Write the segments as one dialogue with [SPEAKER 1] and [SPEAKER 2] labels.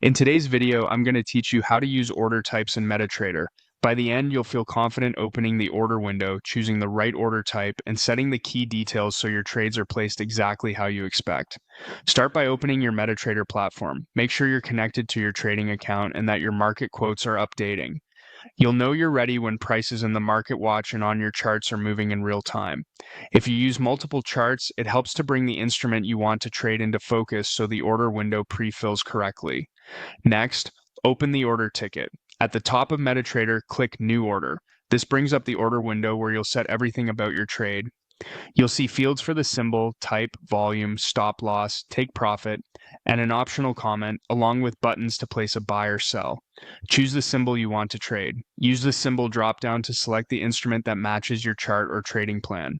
[SPEAKER 1] In today's video, I'm going to teach you how to use order types in Metatrader. By the end, you'll feel confident opening the order window, choosing the right order type, and setting the key details so your trades are placed exactly how you expect. Start by opening your Metatrader platform. Make sure you're connected to your trading account and that your market quotes are updating. You'll know you're ready when prices in the market watch and on your charts are moving in real time. If you use multiple charts, it helps to bring the instrument you want to trade into focus so the order window pre-fills correctly. Next, open the order ticket. At the top of MetaTrader, click New Order. This brings up the order window where you'll set everything about your trade. You'll see fields for the symbol, type, volume, stop loss, take profit, and an optional comment, along with buttons to place a buy or sell. Choose the symbol you want to trade. Use the symbol dropdown to select the instrument that matches your chart or trading plan.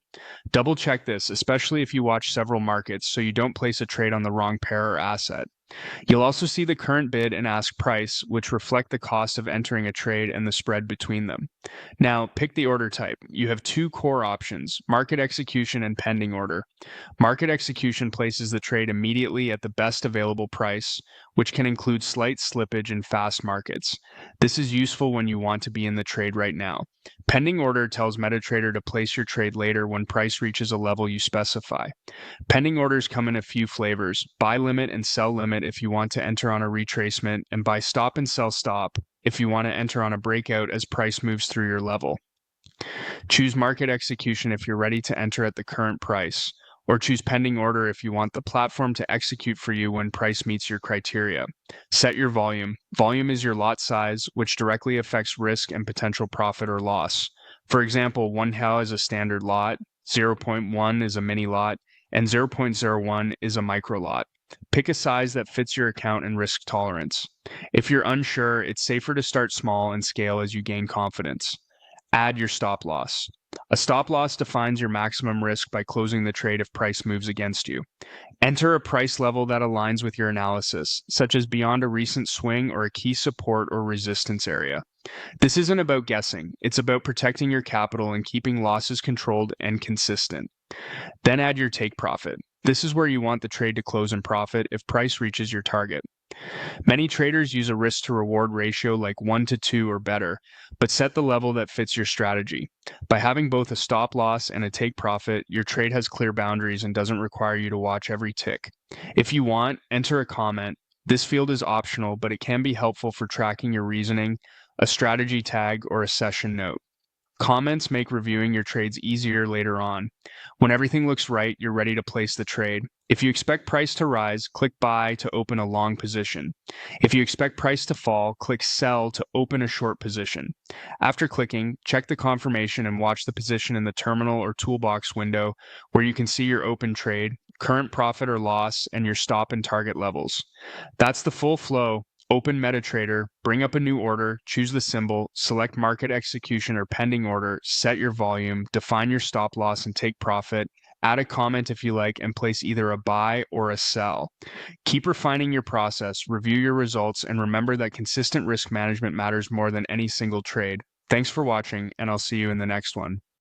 [SPEAKER 1] Double check this, especially if you watch several markets, so you don't place a trade on the wrong pair or asset. You'll also see the current bid and ask price, which reflect the cost of entering a trade and the spread between them. Now, pick the order type. You have two core options, market execution and pending order. Market execution places the trade immediately at the best available price, which can include slight slippage in fast markets. This is useful when you want to be in the trade right now. Pending order tells MetaTrader to place your trade later when price reaches a level you specify. Pending orders come in a few flavors, buy limit and sell limit if you want to enter on a retracement, and buy stop and sell stop if you want to enter on a breakout as price moves through your level. Choose market execution if you're ready to enter at the current price, or choose pending order if you want the platform to execute for you when price meets your criteria. Set your volume. Volume is your lot size, which directly affects risk and potential profit or loss. For example, 1 HAL is a standard lot, 0.1 is a mini lot, and 0.01 is a micro lot. Pick a size that fits your account and risk tolerance. If you're unsure, it's safer to start small and scale as you gain confidence. Add your stop loss. A stop loss defines your maximum risk by closing the trade if price moves against you. Enter a price level that aligns with your analysis, such as beyond a recent swing or a key support or resistance area. This isn't about guessing, it's about protecting your capital and keeping losses controlled and consistent. Then add your take profit. This is where you want the trade to close in profit if price reaches your target. Many traders use a risk to reward ratio like 1 to 2 or better, but set the level that fits your strategy. By having both a stop loss and a take profit, your trade has clear boundaries and doesn't require you to watch every tick. If you want, enter a comment. This field is optional, but it can be helpful for tracking your reasoning, a strategy tag, or a session note. Comments make reviewing your trades easier later on. When everything looks right, you're ready to place the trade. If you expect price to rise, click buy to open a long position. If you expect price to fall, click sell to open a short position. After clicking, check the confirmation and watch the position in the terminal or toolbox window where you can see your open trade, current profit or loss, and your stop and target levels. That's the full flow. Open MetaTrader, bring up a new order, choose the symbol, select market execution or pending order, set your volume, define your stop loss and take profit, add a comment if you like, and place either a buy or a sell. Keep refining your process, review your results, and remember that consistent risk management matters more than any single trade. Thanks for watching, and I'll see you in the next one.